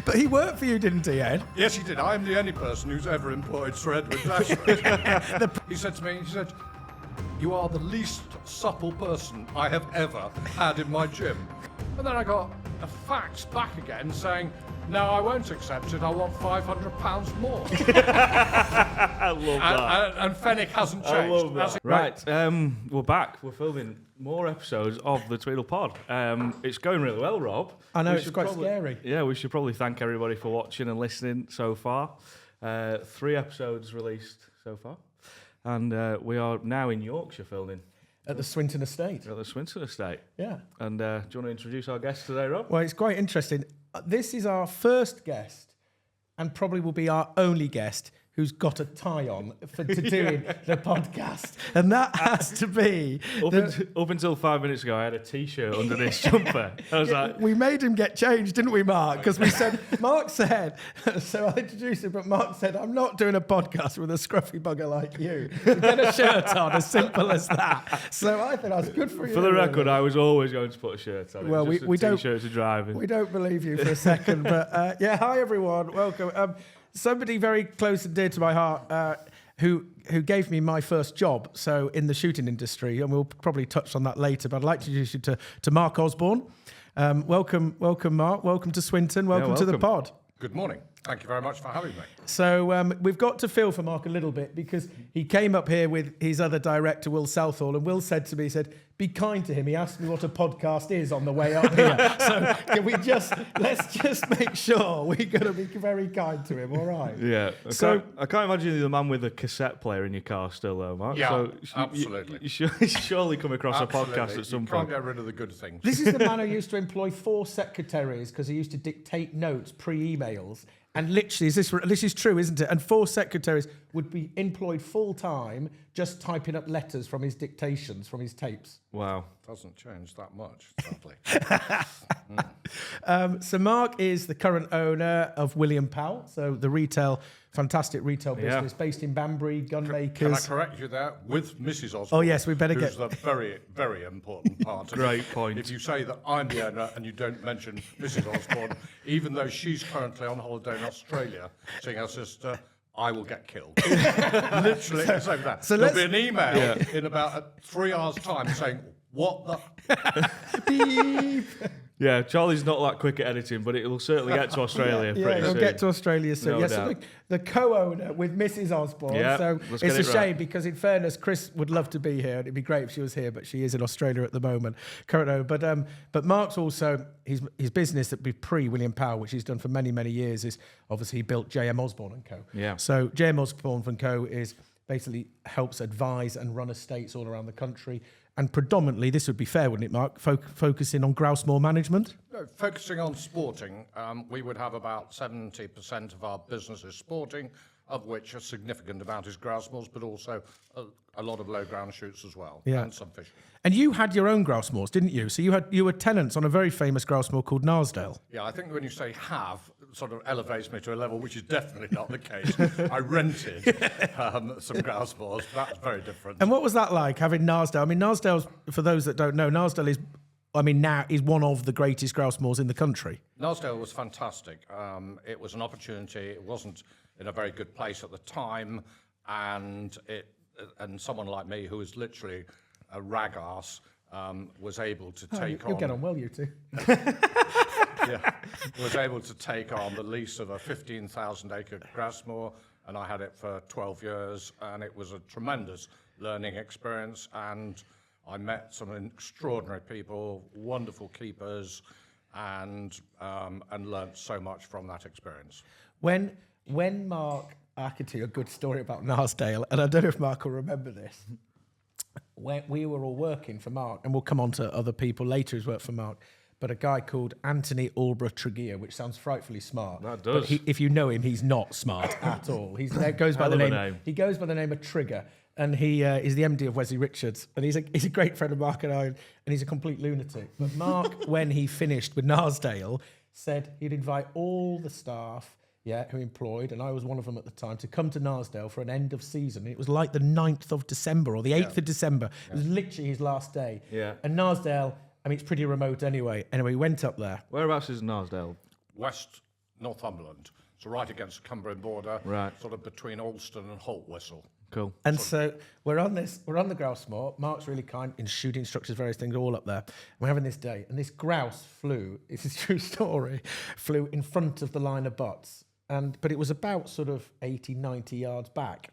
But he worked for you, didn't he, Ed? Yes, he did. I am the only person who's ever employed Sir Edward Dashwood. He said to me, you are the least supple person I have ever had in my gym. And then I got a fax back again saying, no, I won't accept it. I want £500 more. I love that. And Fenwick hasn't changed. I love that. Right, we're back. We're filming more episodes of the Tweedl Pod. It's going really well, Rob. I know, it's quite scary. Yeah, we should probably thank everybody for watching and listening so far. 3 episodes released so far. And we are now in Yorkshire filming. At the Swinton Estate. At the Swinton Estate. Yeah. And do you want to introduce our guest today, Rob? Well, it's quite interesting. This is our first guest, and probably will be our only guest, who's got a tie on to doing the podcast. And that has to be... Up until 5 minutes ago, I had a T-shirt under this jumper. I was like... We made him get changed, didn't we, Mark? Because we said... Mark said... So I introduced him, but Mark said, I'm not doing a podcast with a scruffy bugger like you. Get a shirt on, as simple as that. So I thought that's good for you. For the record, I was always going to put a shirt on. Well, we don't... T-shirt to drive in. We don't believe you for a second, but yeah, hi everyone, welcome. Somebody very close and dear to my heart who gave me my first job, so in the shooting industry, and we'll probably touch on that later, but I'd like to introduce you to Mark Osborne. Welcome, Mark. Welcome to Swinton. Welcome to the pod. Good morning. Thank you very much for having me. So we've got to feel for Mark a little bit because he came up here with his other director, Will Southall, and Will said to me, be kind to him. He asked me what a podcast is on the way up here. So can let's just make sure we're going to be very kind to him, all right? Yeah. I can't imagine you're the man with a cassette player in your car still, though, Mark. Yeah, so absolutely. You surely come across a podcast at some point. You can't get rid of the good things. This is the man who used to employ 4 secretaries because he used to dictate notes pre-emails. And literally, this is true, isn't it? And 4 secretaries would be employed full-time just typing up letters from his dictations, from his tapes. Wow. Doesn't change that much, sadly. So Mark is the current owner of William Powell, so the fantastic retail business based in Banbury, gun makers. Can I correct you there? With Mrs. Osborne. Oh, yes, we better who's get... the very, very important part. Great point. If you say that I'm the owner and you don't mention Mrs. Osborne, even though she's currently on holiday in Australia, seeing her sister, I will get killed. Literally, it's like that. So there'll be an email in about 3 hours' time saying, what the... Beep. Yeah, Charlie's not that quick at editing, but it will certainly get to Australia pretty soon. We'll get to Australia soon. No So doubt. the co-owner with Mrs. Osborne. Yeah, so let's it's get a it shame right. because, in fairness, Chris would love to be here, and it'd be great if she was here, but she is in Australia at the moment, current owner. But Mark's also his business that be pre-William Powell, which he's done for many, many years, is obviously he built J.M. Osborne and Co. Yeah. So J.M. Osborne and Co. is basically helps advise and run estates all around the country. And predominantly, this would be fair, wouldn't it, Mark, focusing on grouse moor management? Focusing on sporting, we would have about 70% of our business is sporting, of which a significant amount is grouse moors, but also a lot of low ground shoots as well, and some fishing. And you had your own grouse moors, didn't you? So you were tenants on a very famous grouse moor called Nasale. Yeah, I think when you say have, it sort of elevates me to a level which is definitely not the case. I rented some grouse moors. That's very different. And what was that like, having Nasale? I mean, Nasale's, for those that don't know, Nasale is, now is one of the greatest grouse moors in the country. Nasale was fantastic. It was an opportunity. It wasn't in a very good place at the time, and someone like me, who was literally a rag ass, was able to take on... You'll get on well, you two. Was able to take on the lease of a 15,000-acre grouse moor, and I had it for 12 years, and it was a tremendous learning experience, and I met some extraordinary people, wonderful keepers, and learnt so much from that experience. When Mark, I can tell you a good story about Nasale, and I don't know if Mark will remember this. When we were all working for Mark, and we'll come on to other people later who's worked for Mark, but a guy called Anthony Alborough Tregear, which sounds frightfully smart. That does. But if you know him, he's not smart at all. He goes by the name. He goes by the name of Trigger, and he is the MD of Wesley Richards, and he's a great friend of Mark and I, and he's a complete lunatic. But Mark, when he finished with Nasale, said he'd invite all the staff who employed, and I was one of them at the time, to come to Nasale for an end of season. It was like the 9th of December or the 8th of December. It was literally his last day. Yeah. And Nasale, I mean, it's pretty remote anyway. Anyway, we went up there. Whereabouts is Nasale? West Northumberland. So right against the Cumbrian border, Right. sort of between Alston and Holtwhistle. Cool. And so we're on the grouse moor. Mark's really kind in shooting instructors, various things all up there. We're having this day, and this grouse flew. It's a true story. Flew in front of the line of butts, but it was about sort of 80, 90 yards back,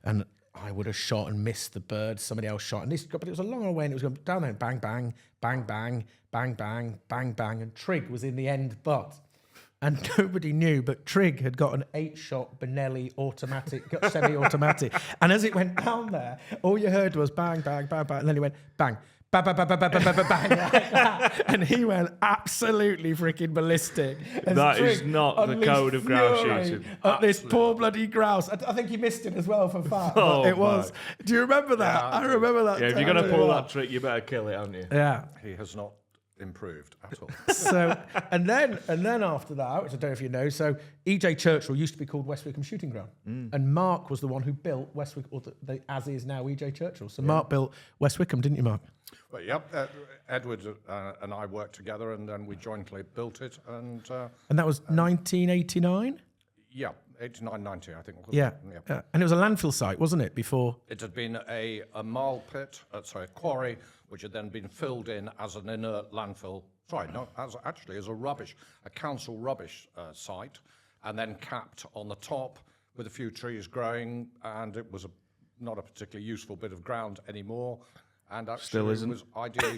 and I would have shot and missed the bird. Somebody else shot, and but it was a long way, and it was going down there, bang, bang, bang, bang, bang, bang, bang, bang, and Trig was in the end butt. And nobody knew, but Trig had got an 8-shot Benelli automatic, semi-automatic. And as it went down there, all you heard was bang, bang, bang, bang. And then he went bang, bang, bang, bang, bang, bang, bang, bang, bang, like that. And he went absolutely freaking ballistic. That is not the code of grouse shooting. At this poor bloody grouse. I think he missed it as well for fat. Oh, it was. Do you remember that? Yeah, I remember that. Yeah, if you're going to pull that trick, you better kill it, haven't you? Yeah. He has not improved at all. So, and then after that, which I don't know if you know, so EJ Churchill used to be called West Wickham Shooting Ground, and Mark was the one who built West Wickham, or as is now EJ Churchill. So Mark built West Wickham, didn't you, Mark? But yep, Edward and I worked together, and then we jointly built it, and And that was 1989. yeah, 89, 90, I think. Wasn't Yeah. it? And it was a landfill site, wasn't it? Before. It had been a marl pit, a quarry, which had then been filled in as an inert landfill. Sorry, no, as a rubbish, a council rubbish site, and then capped on the top with a few trees growing, and it was not a particularly useful bit of ground anymore, and actually Still isn't. was ideally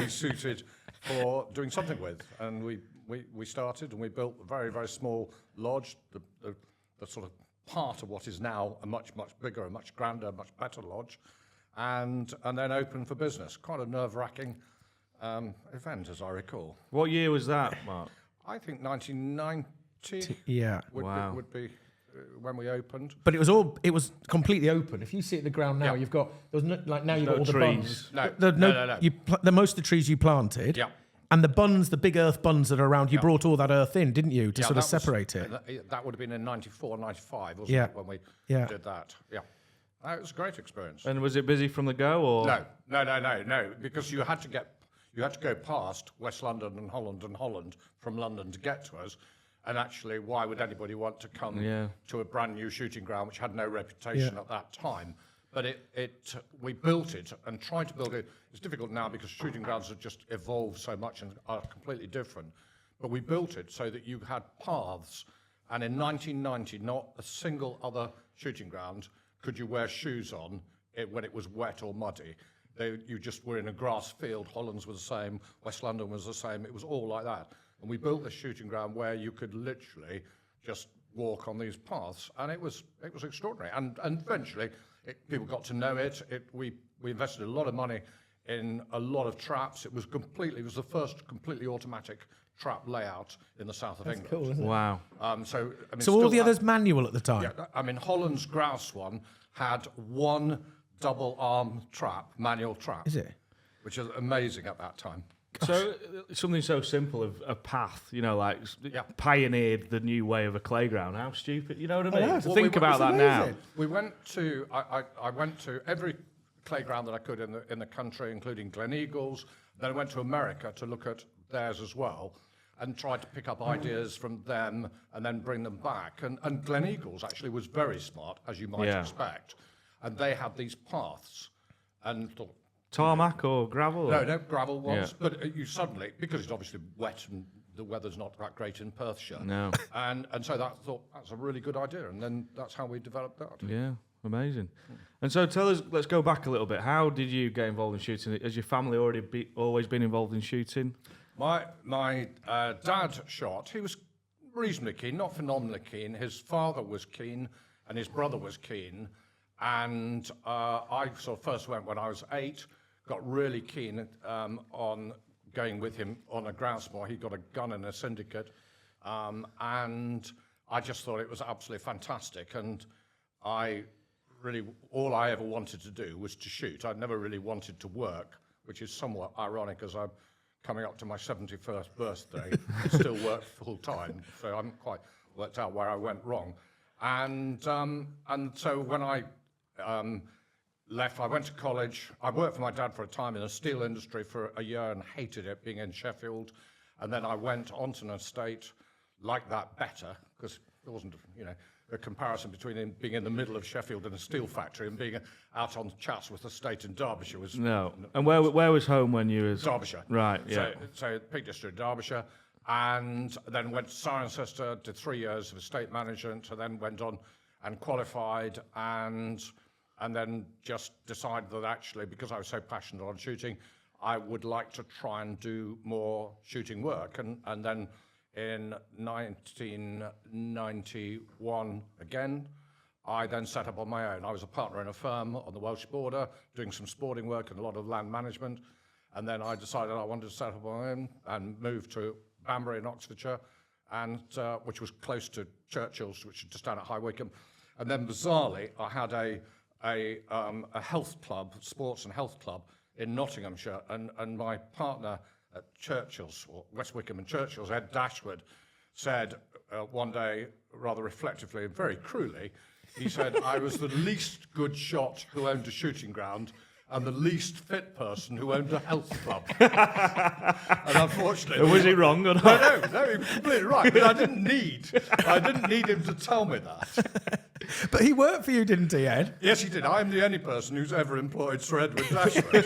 suited for doing something with. And we started, and we built a very, very small lodge, the sort of part of what is now a much, much bigger, a much grander, much better lodge, and then open for business. Quite a nerve-wracking event, as I recall. What year was that, Mark? I think 1990 Yeah. would be when we opened. But it was completely open. If you see at the ground now, Yeah. you've got you've got all the trees. buns. No. Most of the trees you planted. Yeah. And the buns, the big earth buns that are around, you brought all that earth in, didn't you, to Yeah, sort of that was- separate it? That would have been in 94, 95, wasn't Yeah. it, when we Yeah. did that? Yeah. It was a great experience. And was it busy from the go, or? No, because you had to go past West London and Holland from London to get to us. And actually, why would anybody want to come to a brand new shooting ground which had no reputation at that time? But we built it and tried to build it. It's difficult now because shooting grounds have just evolved so much and are completely different. But we built it so that you had paths. And in 1990, not a single other shooting ground could you wear shoes on when it was wet or muddy. You just were in a grass field. Hollands was the same. West London was the same. It was all like that. And we built this shooting ground where you could literally just walk on these paths, and it was extraordinary. And eventually, people got to know it. We invested a lot of money in a lot of traps. It was the first completely automatic trap layout in the south of England. Cool, isn't it? Wow. So all the others manual at the time? Yeah, I mean, Holland's grouse one had one double-arm trap, manual trap. Is it? Which is amazing at that time. So something so simple of a path, pioneered the new way of a playground. How stupid, you know what I mean? know. To think about that now. We went to I went to every playground that I could in the country, including Gleneagles. Then I went to America to look at theirs as well, and tried to pick up ideas from them and then bring them back. And Gleneagles actually was very smart, as you might expect, and they had these paths, and thought, Tarmac or gravel? no gravel ones, Yeah. but you suddenly, because it's obviously wet and the weather's not that great in Perthshire, No. and so that's a really good idea, and then that's how we developed that. Yeah, amazing. And so tell us, let's go back a little bit. How did you get involved in shooting? Has your family always been involved in shooting? My dad shot. He was reasonably keen, not phenomenally keen. His father was keen, and his brother was keen, and I sort of first went when I was 8. Got really keen on going with him on a grouse moor. He got a gun in a syndicate, and I just thought it was absolutely fantastic. And all I ever wanted to do was to shoot. I never really wanted to work, which is somewhat ironic as I'm coming up to my 71st birthday and still work full time. So I haven't quite worked out where I went wrong. And so when I left, I went to college. I worked for my dad for a time in the steel industry for a year and hated it, being in Sheffield. And then I went onto an estate like that better, because there wasn't, a comparison between being in the middle of Sheffield in a steel factory and being out on Chatsworth Estate in Derbyshire was... No. And where was home when you was... Derbyshire. Right, yeah. So Peak District, Derbyshire. And then went to Cirencester, did 3 years of estate management, and then went on and qualified, and then just decided that actually, because I was so passionate on shooting, I would like to try and do more shooting work. And then in 1991 again, I then set up on my own. I was a partner in a firm on the Welsh border, doing some sporting work and a lot of land management. And then I decided I wanted to set up on my own and move to Banbury in Oxfordshire, and which was close to Churchills, which is just down at High Wycombe. And then bizarrely, I had a health club, sports and health club in Nottinghamshire, and my partner at Churchills, or West Wycombe and Churchills, Ed Dashwood, said one day, rather reflectively and very cruelly, he said, I was the least good shot who owned a shooting ground and the least fit person who owned a health club. And unfortunately... Was he wrong or not? No, he was completely right, but I didn't need him to tell me that. But he worked for you, didn't he, Ed? Yes, he did. I am the only person who's ever employed Sir Edward Dashwood.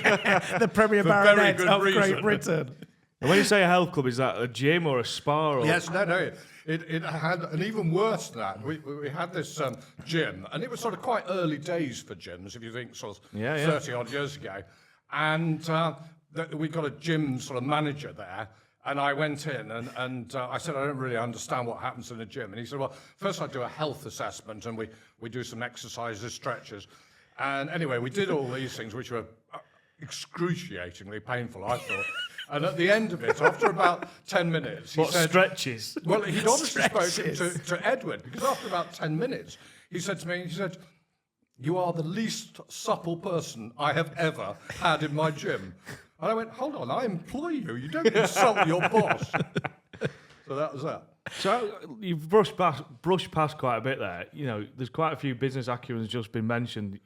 The Premier Baronet of Great Britain. And when you say a health club, is that a gym or a spa? Or... Yes, no. It had, and even worse than that, we had this gym, and it was sort of quite early days for gyms, if you think sort of 30-odd years ago. And we got a gym sort of manager there, and I went in, and I said, I don't really understand what happens in a gym. And he said, well, first I do a health assessment, and we do some exercises, stretches. And anyway, we did all these things, which were excruciatingly painful, I thought. And at the end of it, after about 10 minutes, he said... stretches? Well, he'd obviously spoken to Edward, because after about 10 minutes, he said to me, you are the least supple person I have ever had in my gym. And I went, hold on, I employ you. You don't insult your boss. So that was that. So you've brushed past quite a bit there. There's quite a few business acumen's just been mentioned.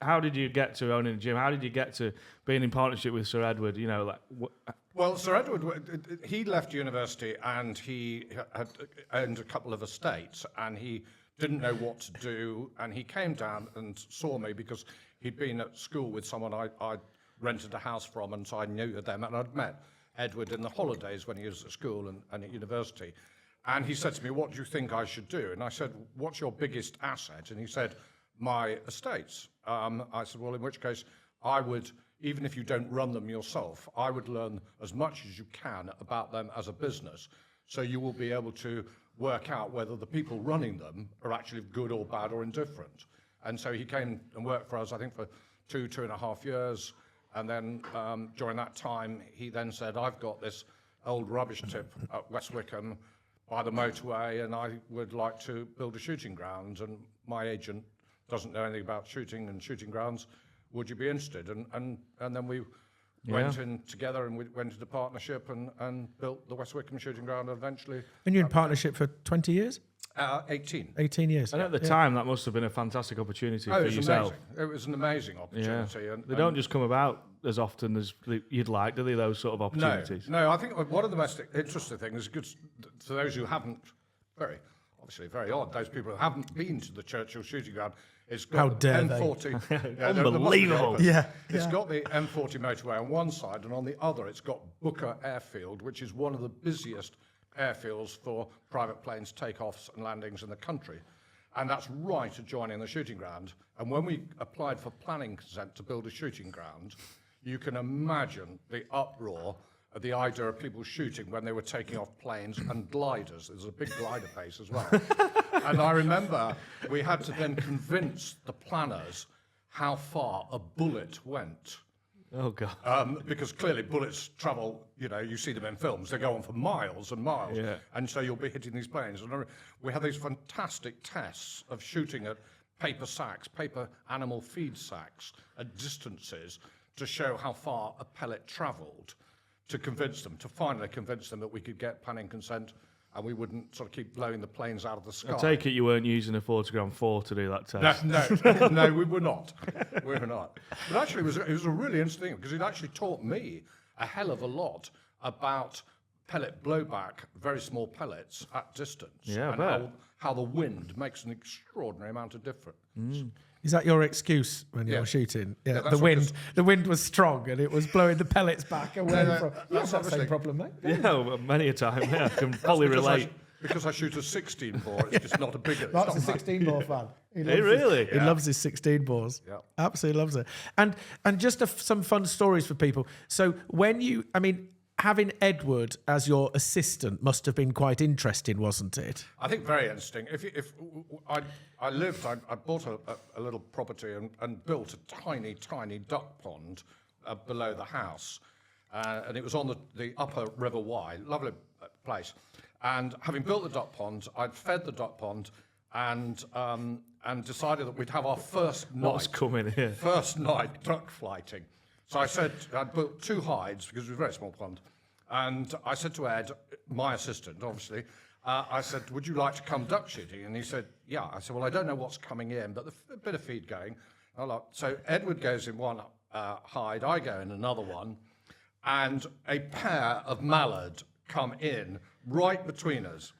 How did you get to owning a gym? How did you get to being in partnership with Sir Edward? Well, Sir Edward, he left university and he had owned a couple of estates, and he didn't know what to do, and he came down and saw me because he'd been at school with someone I'd rented a house from, and so I knew them, and I'd met Edward in the holidays when he was at school and at university. And he said to me, what do you think I should do? And I said, what's your biggest asset? And he said, my estates. I said, well, in which case I would, even if you don't run them yourself, I would learn as much as you can about them as a business, so you will be able to work out whether the people running them are actually good or bad or indifferent. And so he came and worked for us, I think, for 2.5 years. And then during that time, he then said, I've got this old rubbish tip at West Wycombe by the motorway, and I would like to build a shooting ground. And my agent doesn't know anything about shooting and shooting grounds. Would you be interested? And then we went in together, and we went into partnership and built the West Wycombe shooting ground eventually. And you're in partnership for 20 years? 18. 18 years. And at the time, that must have been a fantastic opportunity for yourself. Amazing. It was an amazing opportunity. Yeah. They don't just come about as often as you'd like, do they, those sort of opportunities? No, I think one of the most interesting things, is for those who haven't, obviously very odd, those people who haven't been to the Churchill shooting ground, it's got How the dare M40. Unbelievable. It's got the M40 motorway on one side, and on the other it's got Booker Airfield, which is one of the busiest airfields for private planes takeoffs and landings in the country. And that's right adjoining the shooting ground. And when we applied for planning consent to build a shooting ground, you can imagine the uproar at the idea of people shooting when they were taking off planes and gliders. There's a big glider base as well. And I remember we had to then convince the planners how far a bullet went. Oh, God. Because clearly bullets travel, you see them in films, they go on for miles and miles. Yeah. And so you'll be hitting these planes. And we had these fantastic tests of shooting at paper animal feed sacks at distances to show how far a pellet travelled, to finally convince them that we could get planning consent and we wouldn't sort of keep blowing the planes out of the sky. I take it you weren't using a 40-gram-4 to do that test. No, we were not. We were not. But actually, it was a really interesting thing, because it actually taught me a hell of a lot about pellet blowback, very small pellets at distance. Yeah, and I bet. how the wind makes an extraordinary amount of difference. Is that your excuse when Yeah. you're shooting? Yeah, that's the what wind. The wind was strong, and it was blowing the pellets back away from. That's the same obviously- problem, mate. Yeah, well, many a time. Yeah, I can probably relate. Because I shoot a 16 bore, it's just not a big. Mark's a 16 bore fan. He Hey, loves his- really? He loves his 16 bores. Yeah. Absolutely loves it. And just some fun stories for people. So when you, I mean, having Edward as your assistant must have been quite interesting, wasn't it? I think very interesting. If I bought a little property and built a tiny duck pond below the house, and it was on the upper River Wye, lovely place. And having built the duck pond, I'd fed the duck pond, and decided that we'd have our first What's night. coming here? First night duck flighting. So I said, I'd built 2 hides because it was a very small pond. And I said to Ed, my assistant, obviously, I said, would you like to come duck shooting? And he said, yeah. I said, well, I don't know what's coming in, but there's a bit of feed going. So Edward goes in one hide, I go in another one, and a pair of mallard come in right between us.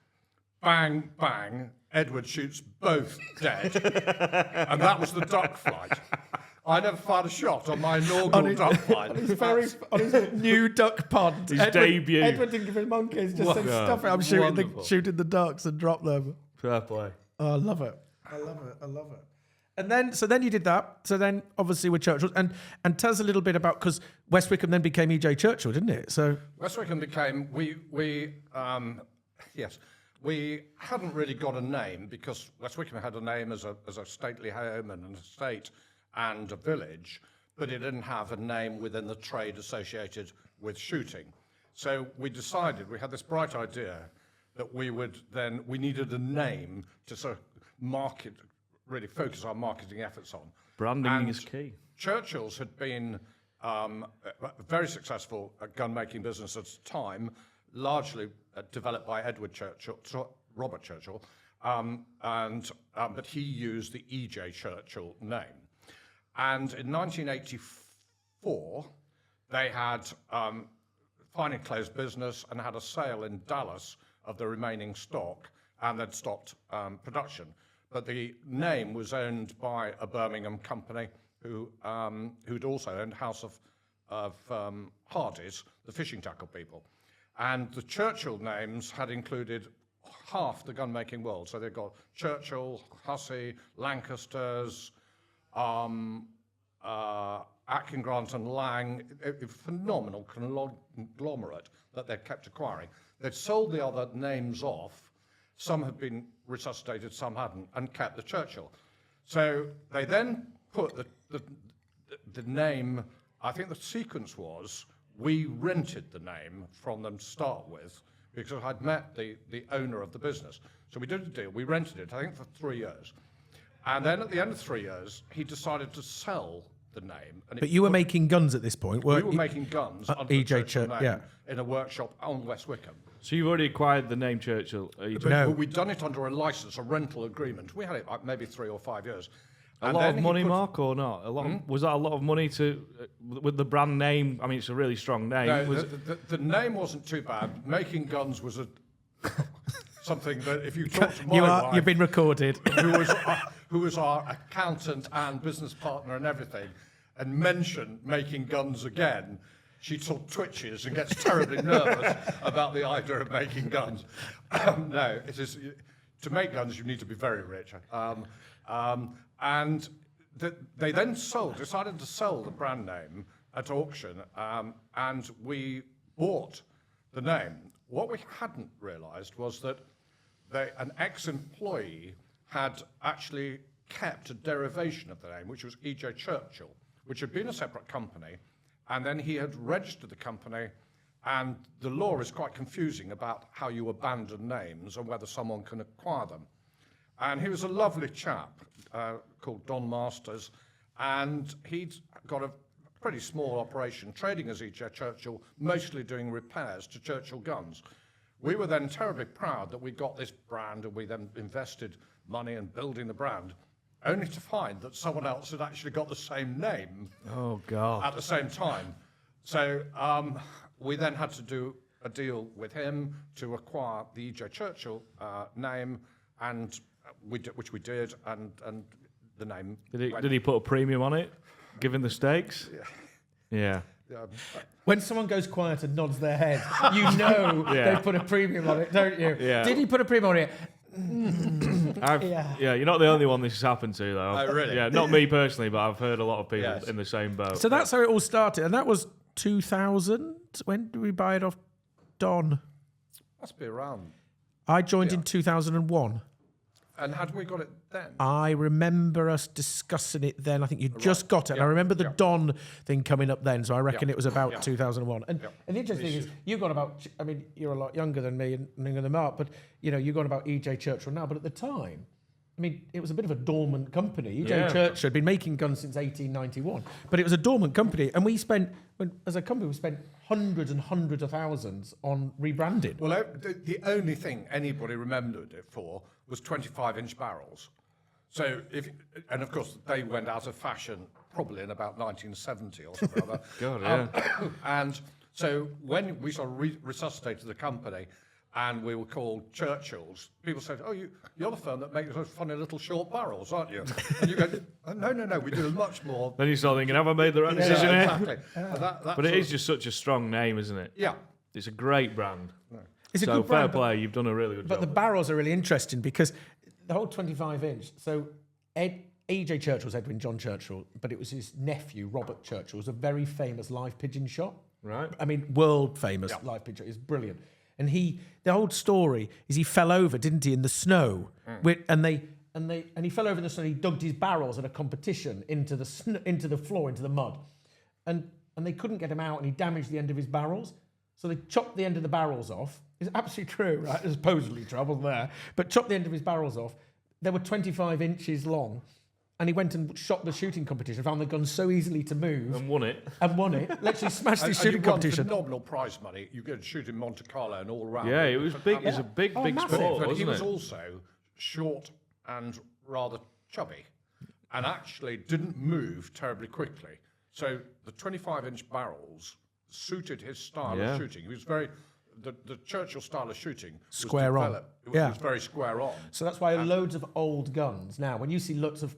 Bang, bang. Edward shoots both dead. And that was the duck flight. I never fired a shot on my inaugural duck flight. On his new duck pond. His debut. Edward didn't give him monkeys, just said, stuff it. I'm shooting the ducks and drop them. Fair play. Oh, I love it. I love it. And then, so then you did that. So then, obviously, with Churchills, and tell us a little bit about, because West Wickham then became EJ Churchill, didn't it? So West Wickham became, we hadn't really got a name, because West Wickham had a name as a stately home and an estate and a village, but it didn't have a name within the trade associated with shooting. So we decided, we had this bright idea that we needed a name to sort of market, really focus our marketing efforts on. Branding is key. Churchills had been a very successful gun-making business at the time, largely developed by Robert Churchill, but he used the EJ Churchill name. And in 1984, they had finally closed business and had a sale in Dallas of the remaining stock, and they'd stopped production. But the name was owned by a Birmingham company who'd also owned House of Hardy's, the fishing tackle people. And the Churchill names had included half the gun-making world. So they've got Churchill, Hussey, Lancasters, Atkin Grant and Lang, a phenomenal conglomerate that they've kept acquiring. They'd sold the other names off. Some had been resuscitated, some hadn't, and kept the Churchill. So they then put the name, I think the sequence was, we rented the name from them to start with, because I'd met the owner of the business. So we did a deal, we rented it, I think for 3 years. And then at the end of 3 years, he decided to sell the name. And but you were making guns at this point, weren't we were you? making guns under the EJ Churchill Church, name in a workshop on West Wickham. So you've already acquired the name Churchill. No. We'd done it under a license, a rental agreement. We had it maybe 3 or 5 years. A lot of money, Mark, or not? Was that a lot of money with the brand name? I mean, it's a really strong name. No, the name wasn't too bad. Making guns was something that if you talk to my wife, you've been recorded. who was our accountant and business partner and everything, and mention making guns again, she sort of twitches and gets terribly nervous about the idea of making guns. No, it is, to make guns, you need to be very rich. And they then decided to sell the brand name at auction, and we bought the name. What we hadn't realized was that an ex-employee had actually kept a derivation of the name, which was EJ Churchill, which had been a separate company, and then he had registered the company, and the law is quite confusing about how you abandon names and whether someone can acquire them. And he was a lovely chap called Don Masters, and he'd got a pretty small operation trading as EJ Churchill, mostly doing repairs to Churchill guns. We were then terribly proud that we got this brand, and we then invested money in building the brand, only to find that someone else had actually got the same name Oh, God. at the same time. So we then had to do a deal with him to acquire the EJ Churchill name, and which we did, and the name. Did he put a premium on it, given the stakes? Yeah. When someone goes quiet and nods their head, you know they've put a premium on it, don't you? Yeah. Did he put a premium on it? You're not the only one this has happened to, though. Oh, really? Yeah, not me personally, but I've heard a lot of people Yes. in the same boat. So that's how it all started, and that was 2000. When did we buy it off Don? Must be around. I joined in 2001. And had we got it then? I remember us discussing it then. I think you just got it. And I remember the Don thing coming up then, so I reckon it was about 2001. And the interesting thing is, you got about, I mean, you're a lot younger than me and younger than Mark, but, you know, you got about EJ Churchill now. But at the time, I mean, it was a bit of a dormant company. EJ Churchill had been making guns since 1891, but it was a dormant company. And we spent, as a company, we spent hundreds and hundreds of thousands on rebranding. Well, the only thing anybody remembered it for was 25-inch barrels. So, and of course, they went out of fashion probably in about 1970 or something like that. God, yeah. And so when we sort of resuscitated the company, and we were called Churchills, people said, "Oh, you're the firm that makes those funny little short barrels, aren't you?" And you go, "No, we do much more." Then you start thinking, have I made the right decision here? Exactly. But it is just such a strong name, isn't it? Yeah. It's a great brand. It's a So good brand, fair play, you've done a really good but job. the barrels are really interesting because the whole 25-inch. So EJ Churchill was Edwin John Churchill, but it was his nephew, Robert Churchill, was a very famous live pigeon shot. Right. I mean, world famous live pigeon. It's brilliant. And the old story is he fell over, didn't he, in the snow? And he fell over in the snow. And he dug his barrels at a competition into the floor, into the mud, and they couldn't get him out, and he damaged the end of his barrels. So they chopped the end of the barrels off. It's absolutely true, right? There's supposedly trouble there, but chopped the end of his barrels off. They were 25 inches long. And he went and shot the shooting competition, found the gun so easily to move. And won it. Literally smashed the And shooting you won competition. phenomenal prize money. You get to shoot in Monte Carlo and all round. Yeah, it was big. It was a big massive. sport, But wasn't he was it? also short and rather chubby, and actually didn't move terribly quickly. So the 25-inch barrels suited his style of shooting. He was very... The Churchill style of shooting was Square on. developed. It was very square on. So that's why loads of old guns now, when you see lots of,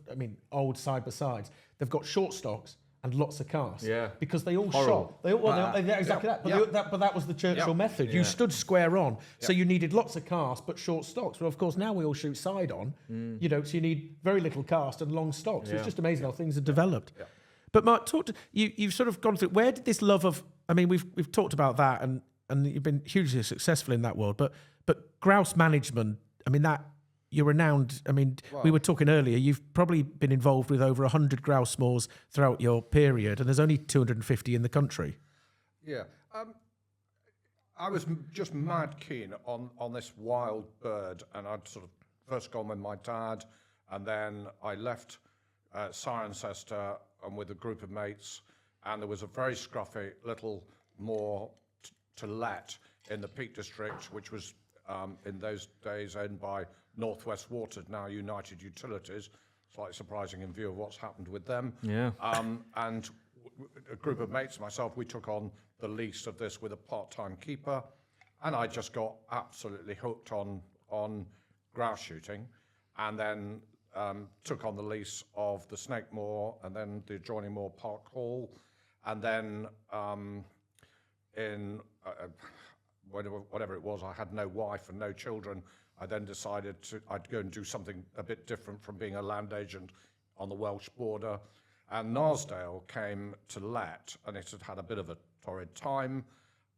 old side-by-sides, they've got short stocks and lots of cast. Yeah. Because they all Horrible. shot. Exactly that. But that was the Churchill method. You stood square on, so you needed lots of cast but short stocks. Well, of course, now we all shoot side on, so you need very little cast and long stocks. So it's just amazing how things have developed. Yeah. But Mark, you've sort of gone through, where did this love of, we've talked about that and you've been hugely successful in that world, but grouse management, that you're renowned. We were talking earlier, you've probably been involved with over 100 grouse moors throughout your period, and there's only 250 in the country. Yeah. I was just mad keen on this wild bird, and I'd sort of first gone with my dad, and then I left Cirencester and with a group of mates, and there was a very scruffy little moor to let in the Peak District, which was in those days owned by Northwest Water, now United Utilities. Slightly surprising in view of what's happened with them. Yeah. And a group of mates and myself, we took on the lease of this with a part-time keeper, and I just got absolutely hooked on grouse shooting, and then took on the lease of the Snake Moor, and then the adjoining moor, Park Hall, and then in whatever it was, I had no wife and no children. I then decided I'd go and do something a bit different from being a land agent on the Welsh border. And Nasale came to let, and it had a bit of a torrid time.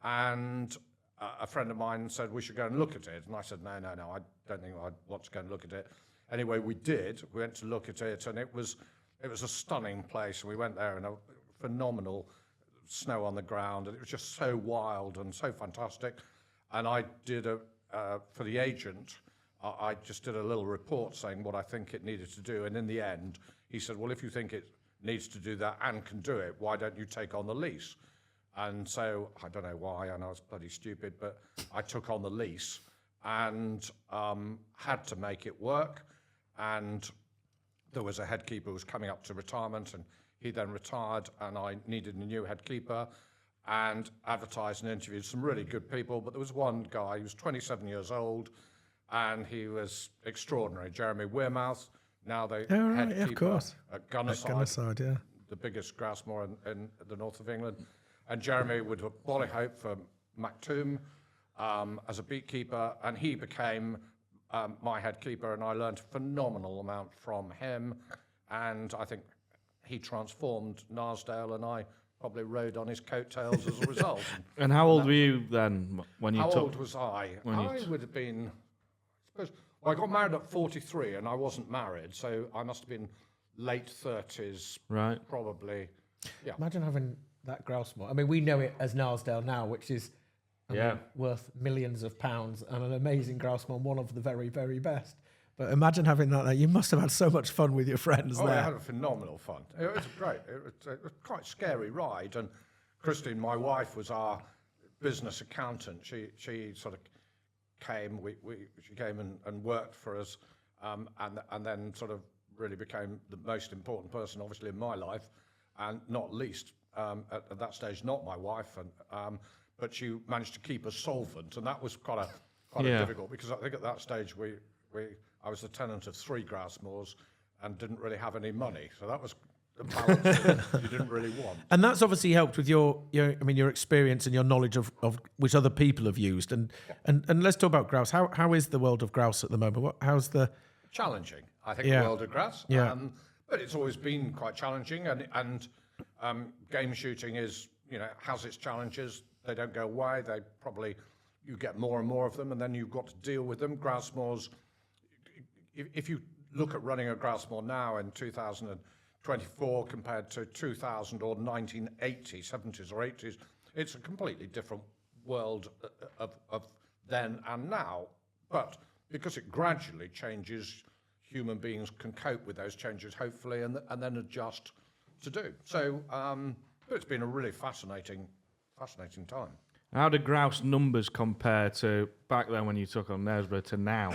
And a friend of mine said we should go and look at it. And I said, no, I don't think I'd want to go and look at it. Anyway, we did. We went to look at it, and it was a stunning place. And we went there, and a phenomenal snow on the ground, and it was just so wild and so fantastic. And I did for the agent, I just did a little report saying what I think it needed to do. And in the end, he said, well, if you think it needs to do that and can do it, why don't you take on the lease? And so I don't know why, I know it's bloody stupid, but I took on the lease and had to make it work. And there was a head keeper who was coming up to retirement, and he then retired, and I needed a new head keeper. and advertised and interviewed some really good people. But there was one guy, he was 27 years old, and he was extraordinary. Jeremy Wearmouth, now the head keeper at Gunnerside, the biggest grouse moor in the north of England. And Jeremy would have Bollyhope for Mactoum as a beekeeper, and he became my head keeper, and I learned a phenomenal amount from him. And I think he transformed Nasale, and I probably rode on his coattails as a result. And how old were you then when you How took? old was I? I would have been, I suppose, well, I got married at 43, and I wasn't married, so I must have been late 30s, right? Probably. Yeah. Imagine having that grouse moor. I mean, we know it as Narsdale now, which is worth millions of pounds, and an amazing grouse moor, one of the very, very best. But imagine having that there. You must have had so much fun with your friends there. I had a phenomenal fun. It was great. It was quite a scary ride. And Christine, my wife, was our business accountant. She sort of came. She came and worked for us, and then sort of really became the most important person, obviously, in my life, and not least at that stage, not my wife, but she managed to keep us solvent, and that was quite difficult, because I think at that stage I was the tenant of 3 grouse moors and didn't really have any money, so that was the balance that you didn't really want. And that's obviously helped with your experience and your knowledge of which other people have used. And let's talk about grouse. How is the world of grouse at the moment? How's the challenging? I think the world of grouse. Yeah. But it's always been quite challenging, and game shooting has its challenges. They don't go away. You get more and more of them, and then you've got to deal with them. Grouse moors. If you look at running a grouse moor now in 2024 compared to 2000 or 1980, 70s or 80s, it's a completely different world of then and now. But because it gradually changes, human beings can cope with those changes, hopefully, and then adjust to do. So but it's been a really fascinating time. How do grouse numbers compare to back then when you took on Knaresborough to now?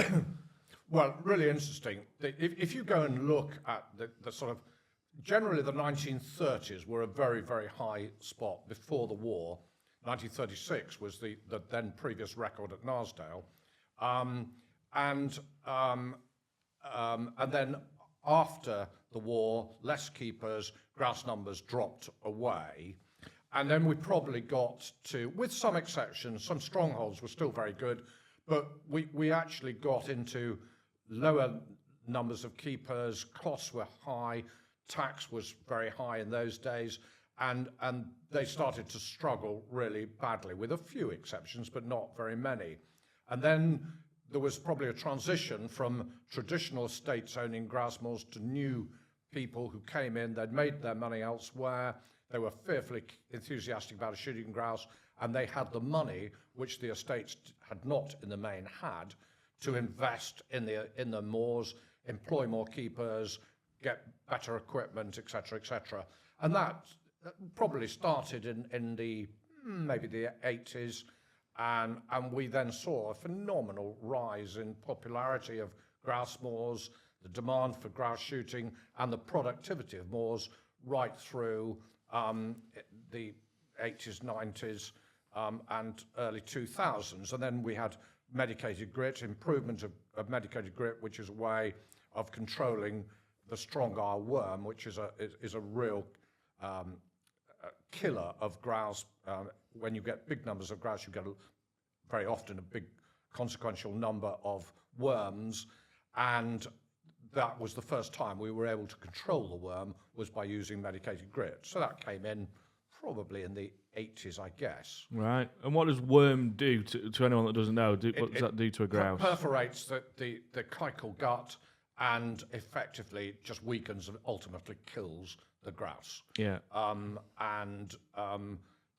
Well, really interesting. If you go and look at the sort of, generally the 1930s were a very, very high spot before the war. 1936 was the then previous record at Narsdale. And then after the war, less keepers, grouse numbers dropped away. And then we probably got to, with some exceptions, some strongholds were still very good, but we actually got into lower numbers of keepers, costs were high, tax was very high in those days, and they started to struggle really badly, with a few exceptions, but not very many. And then there was probably a transition from traditional estates owning grouse moors to new people who came in. They'd made their money elsewhere. They were fearfully enthusiastic about shooting grouse, and they had the money, which the estates had not in the main had, to invest in the moors, employ more keepers, get better equipment, etc., etc. And that probably started in the maybe the 80s, and we then saw a phenomenal rise in popularity of grouse moors, the demand for grouse shooting, and the productivity of moors right through the 80s, 90s, and early 2000s. And then we had medicated grit, improvement of medicated grit, which is a way of controlling the strong eye worm, which is a real killer of grouse. When you get big numbers of grouse, you get very often a big consequential number of worms, and that was the first time we were able to control the worm, was by using medicated grit. So that came in probably in the 80s, I guess. Right. And what does worm do to anyone that doesn't know? What does that do to a grouse? It perforates the caecal gut and effectively just weakens and ultimately kills the grouse. Yeah. And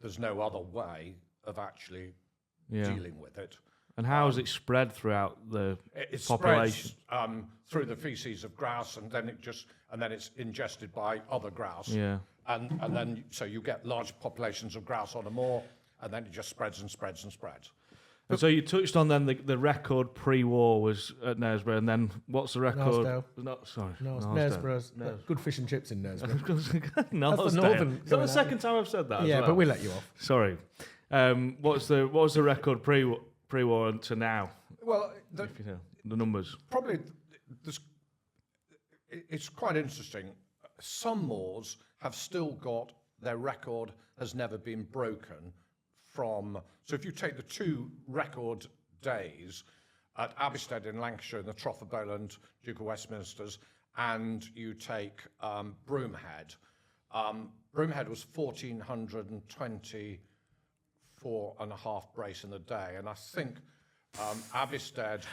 there's no other way of actually dealing with it. And how is it spread throughout the population? Spreads through the feces of grouse, and then it's ingested by other grouse. Yeah. And then so you get large populations of grouse on a moor, and then it just spreads and spreads and spreads. And so you touched on then the record pre-war was at Knaresborough, and then what's the record? Knaresdale. Knaresborough's good fish and chips in Knaresborough. That's the northern Is that the second time I've said that? Yeah, as well? but we let you off. Sorry. What was the record pre-war to now? Well, If you know the numbers. probably it's quite interesting. Some moors have still got their record has never been broken from. So if you take the 2 record days at Abbeystead in Lancashire and the Trough of Bowland, Duke of Westminster's, and you take Broomhead. Broomhead was 1,424.5 brace in the day, and I think Abbeystead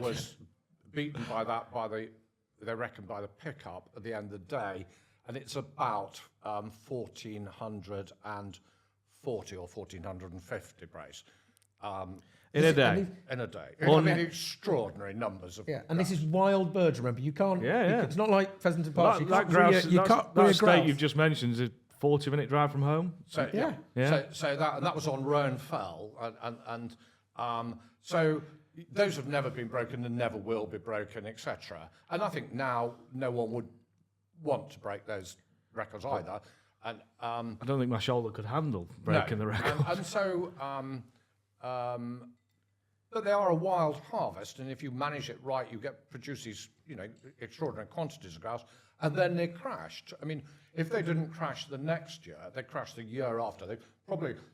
was beaten by they reckon by the pickup at the end of the day, and it's about 1,440 or 1,450 brace. In a day. In a day. I mean, extraordinary numbers of. Yeah, and this is wild birds. Remember, you can't. Yeah. It's not like pheasant and partridge. You can't grouse, you can't that rear state grouse. you've just mentioned is a 40-minute drive from home. So Yeah. So that was on Roan Fell, and so those have never been broken and never will be broken, etc. And I think now no one would want to break those records either. And I don't think my shoulder could handle breaking the record. And so, but they are a wild harvest, and if you manage it right, you produce these, extraordinary quantities of grouse, and then they crashed. I mean, if they didn't crash the next year, they crashed the year after.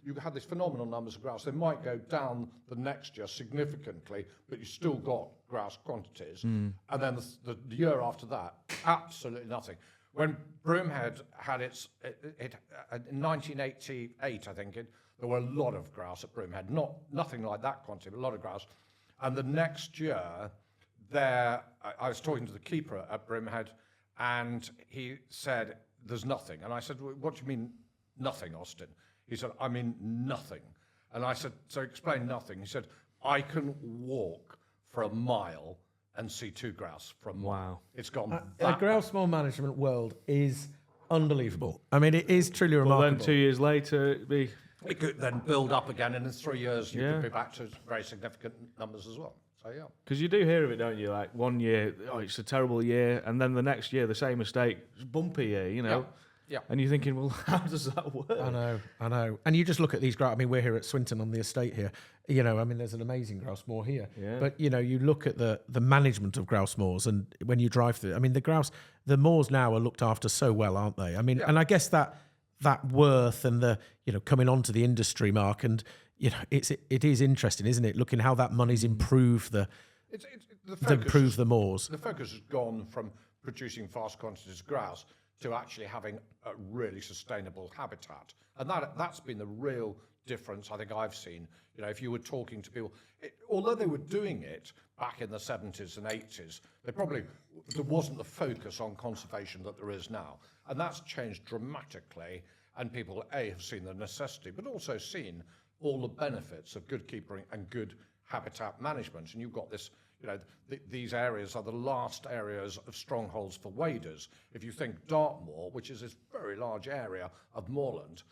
You had these phenomenal numbers of grouse. They might go down the next year significantly, but you still got grouse quantities. And then the year after that, absolutely nothing. When Broomhead had in 1988, I think, there were a lot of grouse at Broomhead. Nothing like that quantity, but a lot of grouse. And the next year, I was talking to the keeper at Broomhead, and he said, "There's nothing." And I said, "What do you mean, nothing, Austin?" He said, "I mean nothing." And I said, "So explain nothing." He said, "I can walk for a mile and see 2 grouse from Wow. It's gone. The grouse moor management world is unbelievable. I mean, it is truly Well, remarkable. then 2 years later, it'd be... It could then build up again, and in 3 years you Yeah. could be back to very significant numbers as well. So yeah. Because you do hear of it, don't you? Like 1 year, it's a terrible year, and then the next year, the same mistake, it's a bumpy year, Yeah. And you're thinking, well, how does that work? I know. And you just look at these grouse. I mean, we're here at Swinton on the estate here. I mean, there's an amazing grouse moor here. Yeah. But, you look at the management of grouse moors, and when you drive through, I mean, the moors now are looked after so well, aren't they? I mean, and I guess that worth and the, coming onto the industry, Mark, and, it is interesting, isn't it? Looking how that money's improved improve the moors. The focus has gone from producing vast quantities of grouse to actually having a really sustainable habitat. And that's been the real difference I think I've seen. If you were talking to people, although they were doing it back in the 70s and 80s, there wasn't the focus on conservation that there is now. And that's changed dramatically, and people, have seen the necessity, but also seen all the benefits of good keeping and good habitat management. And you've got this, these areas are the last areas of strongholds for waders. If you think Dartmoor, which is this very large area of moorland,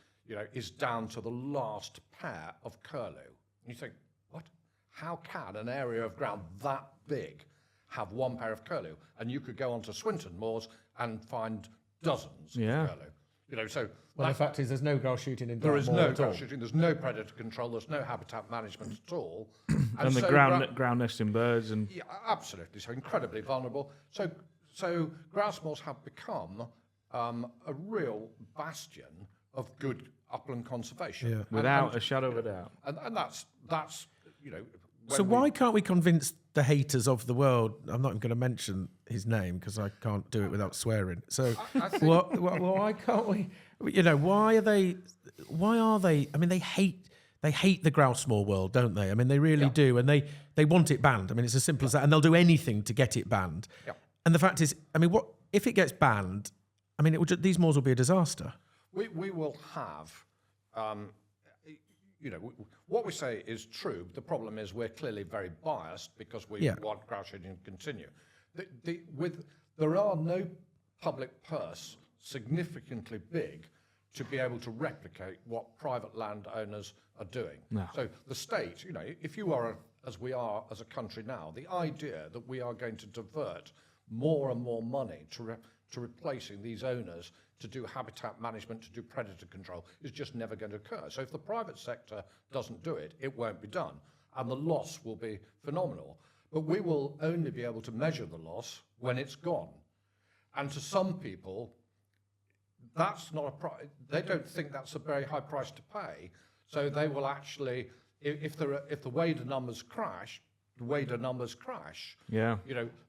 is down to the last pair of curlew. And you think, what? How can an area of ground that big have 1 pair of curlew? And you could go onto Swinton moors and find dozens of curlew. Well, the fact is, there's no grouse shooting in there Dartmoor is no at all. grouse shooting. There's no predator control. There's no habitat management at all. And the so ground nesting birds and... Yeah, absolutely. So incredibly vulnerable. So grouse moors have become a real bastion of good upland conservation. Yeah. Without a shadow of a doubt. And that's So why can't we convince the haters of the world? I'm not even going to mention his name because I can't do it without swearing. So why can't we? Why are they? I mean, they hate the grouse moor world, don't they? I mean, they really do, and they want it banned. I mean, it's as simple as that, and they'll do anything to get it banned. Yeah. And the fact is, I mean, what if it gets banned? I mean, these moors will be a disaster. We will have. What we say is true. The problem is we're clearly very biased because we want grouse shooting to continue. There are no public purse significantly big to be able to replicate what private landowners are doing. No. So the state, if you are, as we are as a country now, the idea that we are going to divert more and more money to replacing these owners to do habitat management, to do predator control, is just never going to occur. So if the private sector doesn't do it, it won't be done. And the loss will be phenomenal. But we will only be able to measure the loss when it's gone. And to some people, that's not they don't think that's a very high price to pay. So they will actually, if the wader numbers crash, Yeah.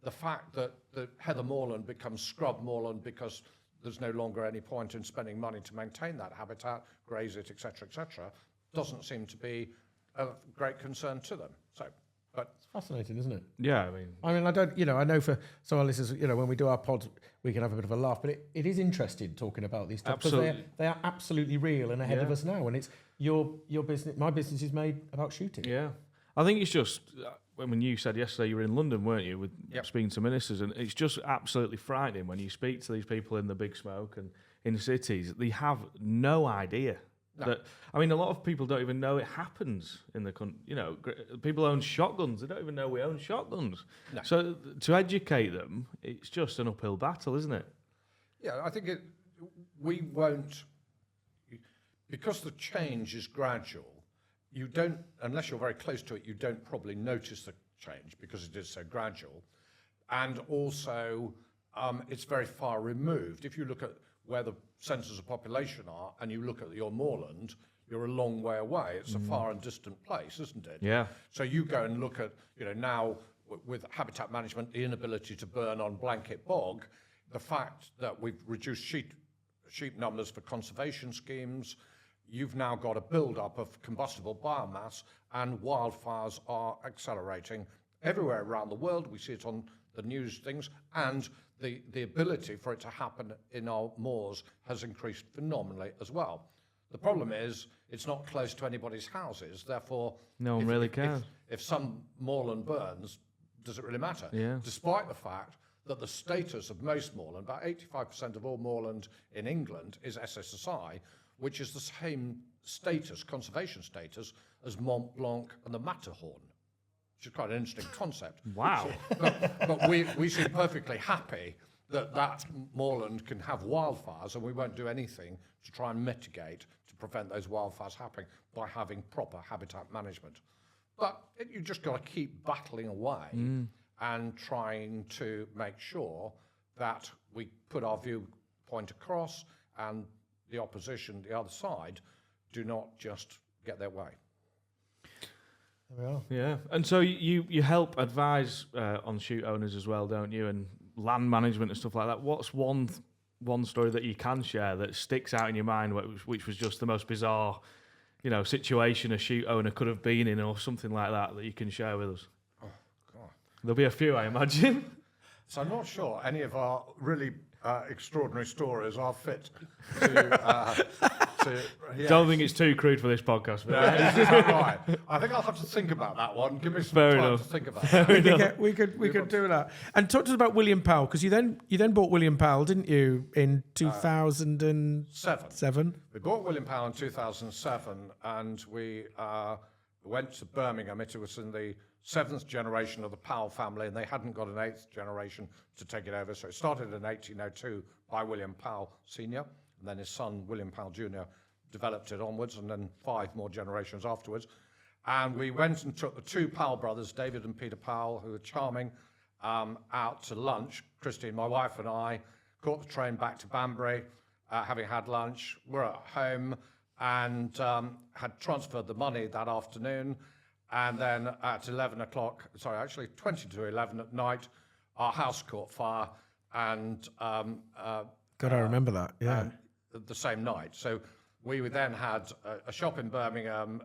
The fact that Heather Moorland becomes scrub moorland because there's no longer any point in spending money to maintain that habitat, graze it, etc., doesn't seem to be of great concern to them. So, but It's fascinating, isn't it? Yeah, I don't, I know for some of our listeners, when we do our pod, we can have a bit of a laugh, but it is interesting talking about these stuff because they are absolutely real and ahead of us now. And it's your business, my business is made about shooting. Yeah. I think it's just, when you said yesterday you were in London, weren't you, with speaking to ministers, and it's just absolutely frightening when you speak to these people in the big smoke and in cities, they have no idea. No. A lot of people don't even know it happens in the country. People own shotguns. They don't even know we own shotguns. No. So to educate them, it's just an uphill battle, isn't it? Yeah, I think we won't, because the change is gradual, you don't, unless you're very close to it, you don't probably notice the change because it is so gradual. And also, it's very far removed. If you look at where the centres of population are and you look at your moorland, you're a long way away. It's a far and distant place, isn't it? Yeah. So you go and look at, now with habitat management, the inability to burn on blanket bog, the fact that we've reduced sheep numbers for conservation schemes, you've now got a build-up of combustible biomass, and wildfires are accelerating everywhere around the world. We see it on the news things, and the ability for it to happen in our moors has increased phenomenally as well. The problem is it's not close to anybody's houses, therefore no one really cares. If some moorland burns, does it really matter? Yeah. Despite the fact that the status of most moorland, about 85% of all moorland in England is SSSI, which is the same status, conservation status, as Mont Blanc and the Matterhorn, which is quite an interesting concept. Wow. But we seem perfectly happy that moorland can have wildfires, and we won't do anything to try and mitigate, to prevent those wildfires happening by having proper habitat management. But you just got to keep battling away and trying to make sure that we put our viewpoint across and the opposition, the other side, do not just get their way. There we are. Yeah, and so you help advise on shoot owners as well, don't you? And land management and stuff like that. What's one story that you can share that sticks out in your mind, which was just the most bizarre, situation a shoot owner could have been in, or something like that you can share with us? Oh God, there'll be a few, I imagine. So I'm not sure any of our really extraordinary stories are fit to. Yes. Don't think it's too crude for this podcast. But right. I think I'll have to think about that one. Give me some time to think about that. We could do that. And talk to us about William Powell, because you then bought William Powell, didn't you, in 2007? We bought William Powell in 2007, and we went to Birmingham. It was in the 7th generation of the Powell family, and they hadn't got an 8th generation to take it over. So it started in 1802 by William Powell Sr., and then his son, William Powell Jr., developed it onwards, and then 5 more generations afterwards. And we went and took the 2 Powell brothers, David and Peter Powell, who were charming, out to lunch. Christine, my wife, and I caught the train back to Banbury, having had lunch. We're at home and had transferred the money that afternoon. And then at 11 o'clock, 20 to 11 at night, our house caught fire, and God, I remember that, yeah. The same night. So we then had a shop in Birmingham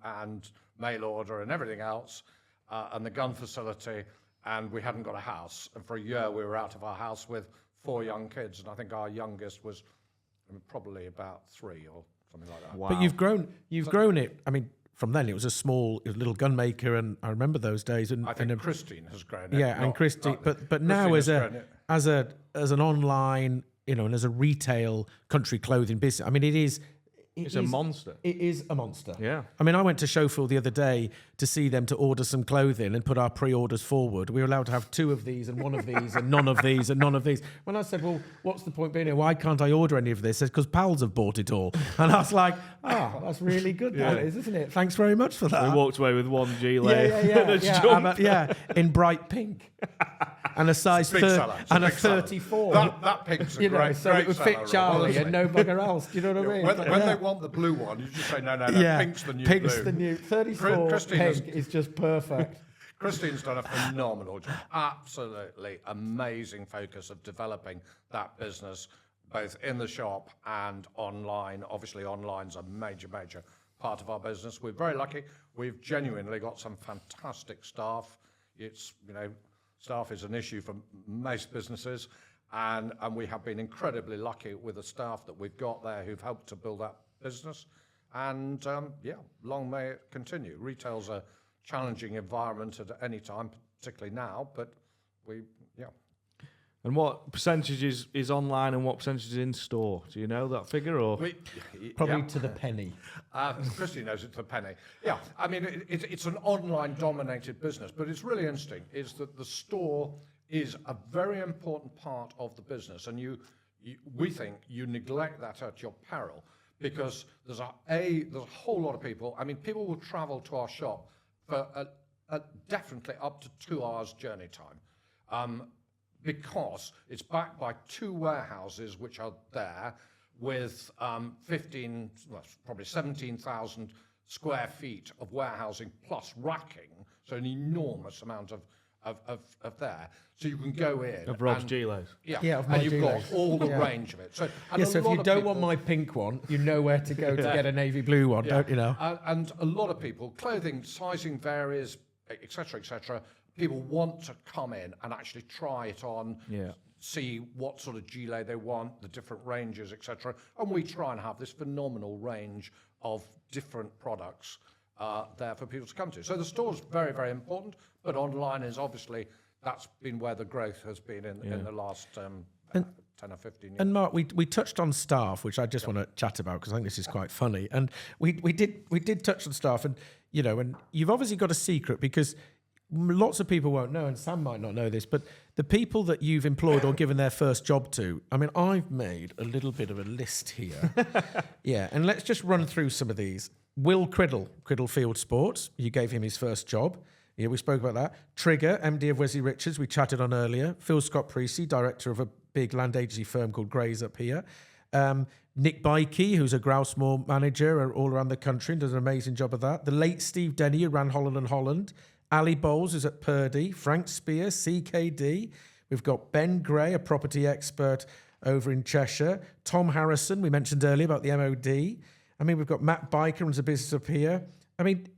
and mail order and everything else, and the gun facility, and we hadn't got a house. And for a year we were out of our house with 4 young kids, and I think our youngest was probably about 3 or something like that. Wow. But you've grown it. From then it was a little gun maker, and I remember those days. And I think Christine has grown it. Yeah, and Christine, but now as an online, and as a retail country clothing business, I mean, it's a monster. It is a monster. Yeah. I mean, I went to Showfield the other day to see them to order some clothing and put our pre-orders forward. We were allowed to have 2 of these and 1 of these and none of these and none of these. When I said, well, what's the point being here? Why can't I order any of this? It's because pals have bought it all. And I was like, that's really good, that is, isn't it? Thanks very much for that. We walked away with 1 gilet. Yeah, in bright pink. And a size 30 and a 34. That pink's a great so it would fit Charlie and no bugger else. Do you know what I mean? When they want the blue one, you just say, no, pink's the new blue. Pink's the new. 34 pink is just perfect. Christine's done a phenomenal job. Absolutely amazing focus of developing that business, both in the shop and online. Obviously, online's a major part of our business. We're very lucky. We've genuinely got some fantastic staff. It's, staff is an issue for most businesses, and we have been incredibly lucky with the staff that we've got there who've helped to build that business. And long may it continue. Retail's a challenging environment at any time, particularly now, but And what percentage is online and what percentage is in store? Do you know that figure? Or probably to the penny. Christy knows it to the penny. Yeah, I mean, it's an online-dominated business, but it's really interesting is that the store is a very important part of the business, and we think you neglect that at your peril, because there's a whole lot of people. I mean, people will travel to our shop for definitely up to 2 hours journey time. Because it's backed by 2 warehouses which are there with 17,000 square feet of warehousing plus racking, so an enormous amount of there. So you can go in. Of Rob's Gilets. Yeah, and you've got all the range of it. So if you don't want my pink one, you know where to go to get a navy blue one, don't you know? And a lot of people, clothing sizing varies, etc. People want to come in and actually try it on, see what sort of gilet they want, the different ranges, etc. And we try and have this phenomenal range of different products there for people to come to. So the store's very, very important, but online is obviously, that's been where the growth has been in the last 10 or 15 years. And Mark, we touched on staff, which I just want to chat about because I think this is quite funny. And we did touch on staff, and and you've obviously got a secret, because lots of people won't know, and Sam might not know this, but the people that you've employed or given their first job to, I mean, I've made a little bit of a list here. And let's just run through some of these. Will Criddle Field Sports, you gave him his first job. Yeah, we spoke about that. Trigger, MD of Wesley Richards, we chatted on earlier. Phil Scott Precy, director of a big land agency firm called Grays up here. Nick Bikey, who's a Grouse moor manager all around the country and does an amazing job of that. The late Steve Denny, who ran Holland and Holland. Ali Bowles is at Purdy, Frank Spear, CKD. We've got Ben Gray, a property expert over in Cheshire. Tom Harrison, we mentioned earlier about the MOD. I mean, we've got Matt Biker, runs a business up here. I mean,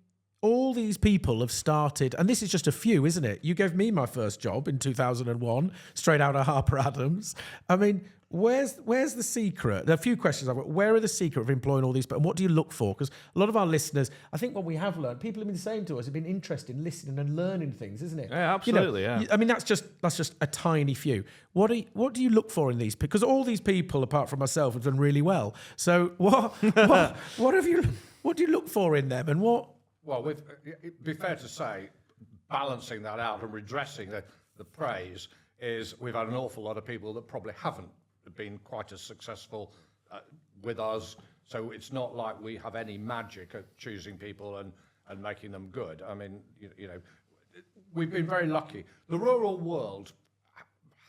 all these people have started, and this is just a few, isn't it? You gave me my first job in 2001, straight out of Harper Adams. I mean, where's the secret? There are a few questions I've got. Where are the secret of employing all these people, and what do you look for? Because a lot of our listeners, I think what we have learned, people have been saying to us, have been interested in listening and learning things, isn't it? Yeah, absolutely. I mean, that's just a tiny few. What do you look for in these? Because all these people, apart from myself, have done really well. So what do you look for in them, and what? Well, it'd be fair to say, balancing that out and redressing the praise is we've had an awful lot of people that probably haven't been quite as successful with us. So it's not like we have any magic at choosing people and making them good. I mean, we've been very lucky. The rural world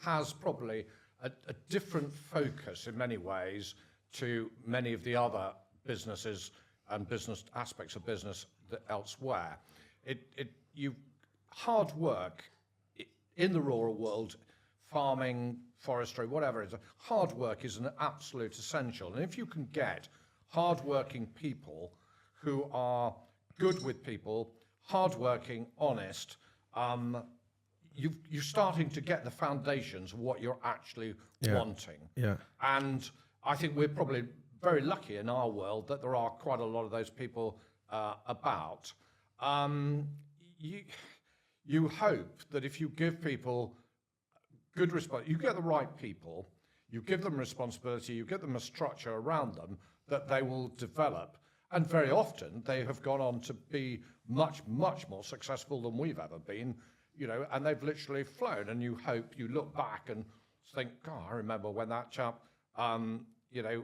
has probably a different focus in many ways to many of the other businesses and business aspects of business elsewhere. Hard work in the rural world, farming, forestry, whatever it is, hard work is an absolute essential. And if you can get hard-working people who are good with people, hard-working, honest, you're starting to get the foundations of what you're actually wanting. Yeah. And I think we're probably very lucky in our world that there are quite a lot of those people about. You hope that if you give people good response, you get the right people, you give them responsibility, you give them a structure around them that they will develop. And very often they have gone on to be much, much more successful than we've ever been, you know, and they've literally flown. And you hope, you look back and think, God, I remember when that chap, you know,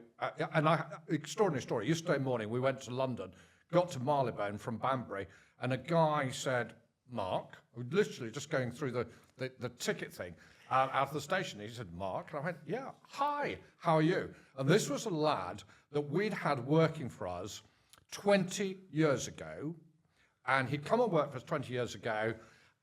extraordinary story. Yesterday morning, we went to London, got to Marylebone from Banbury, and a guy said, Mark, literally just going through the ticket thing out of the station. He said, Mark, and I went, yeah, hi, how are you? And this was a lad that we'd had working for us 20 years ago, and he'd come and work for us 20 years ago,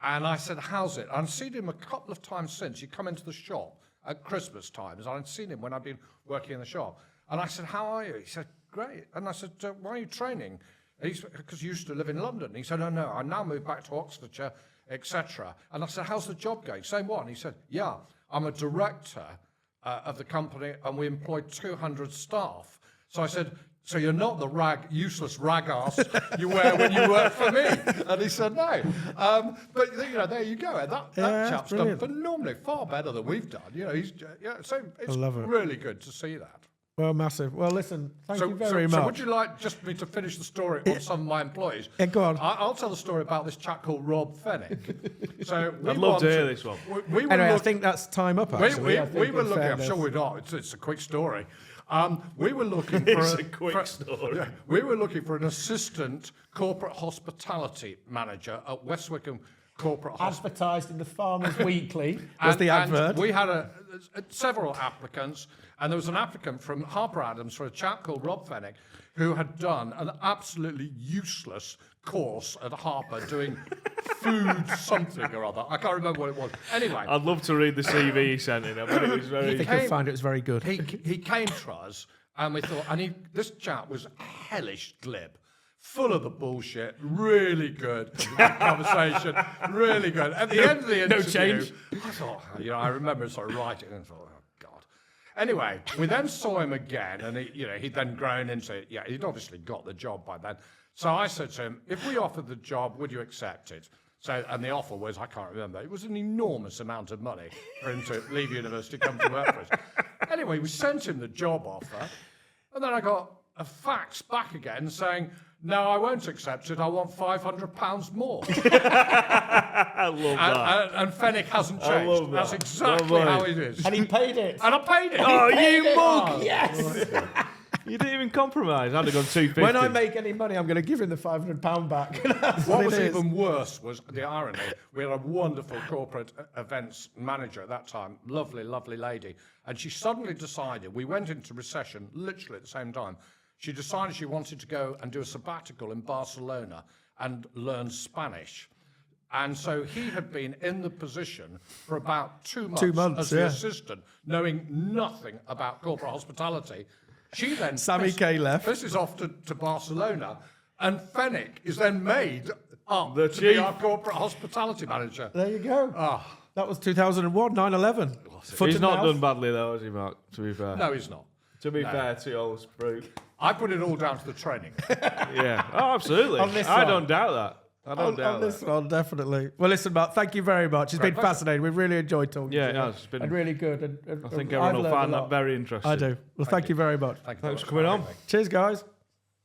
and I said, how's it? I'd seen him a couple of times since. He'd come into the shop at Christmas times. I'd seen him when I'd been working in the shop. And I said, how are you? He said, great. And I said, why are you training? Because you used to live in London. And he said, oh, no, I now moved back to Oxfordshire, etc. And I said, how's the job going? Same one. He said, yeah, I'm a director of the company, and we employ 200 staff. So I said, so you're not the useless rag ass you wear when you work for me? And he said, no. But, you know, there you go. And that chap's done phenomenally, far better than we've done. You know, so it's really good to see that. Well, massive. Well, listen, thank you very much. So would you like just me to finish the story on some of my employees? Yeah, go on. I'll tell the story about this chap called Rob Fennick. So I'd love to hear this one. Anyway, I think that's time up, actually. We were looking, I'm sure we're not, it's a quick story. We were looking for story. We were looking for an assistant corporate hospitality manager at West Wickham Corporate Hospital. Advertised in the Farmers Weekly was the advert. And we had several applicants, and there was an applicant from Harper Adams for a chap called Rob Fennick, who had done an absolutely useless course at Harper doing food something or other. I can't remember what it was. Anyway. I'd love to read the CV he sent in. But it was very... I could find it was very good. He came to us, and we thought, this chap was hellish glib. Full of the bullshit, really good conversation, really good. At the end of the interview, no change. I thought, I remember sort of writing and thought, oh God. Anyway, we then saw him again, and he'd then grown into it. Yeah, he'd obviously got the job by then. So I said to him, if we offered the job, would you accept it? So, and the offer was, I can't remember, it was an enormous amount of money for him to leave university, come to work for us. Anyway, we sent him the job offer, and then I got a fax back again saying, no, I won't accept it. I want £500 more. I love that. And Fennick hasn't changed. That's exactly how it is. And he paid it. And I paid it. Oh, you mug! Yes. You didn't even compromise. I'd have gone 250. When I make any money, I'm going to give him the £500 back. What was even worse was the irony. We had a wonderful corporate events manager at that time, lovely, lovely lady, and she suddenly decided, we went into recession literally at the same time, she decided she wanted to go and do a sabbatical in Barcelona and learn Spanish. And so he had been in the position for about 2 months as the assistant, knowing nothing about corporate hospitality. She then... Sammy Kay left. This is off to Barcelona, and Fennick is then made up the to be our corporate hospitality manager. There you go. That was 2001, 9/11. He's not done badly though, has he, Mark? To be fair. No, he's not. To be fair to old Spruik. I put it all down to the training. Yeah. Oh, absolutely. I don't doubt that. I don't doubt this one, definitely. Well, listen, Mark, thank you very much. It's been fascinating. We've really enjoyed talking to you. Yeah, it has. It's been really good. And I think everyone will find that very interesting. I do. Well, thank you very much. Thanks for coming on. Cheers, guys.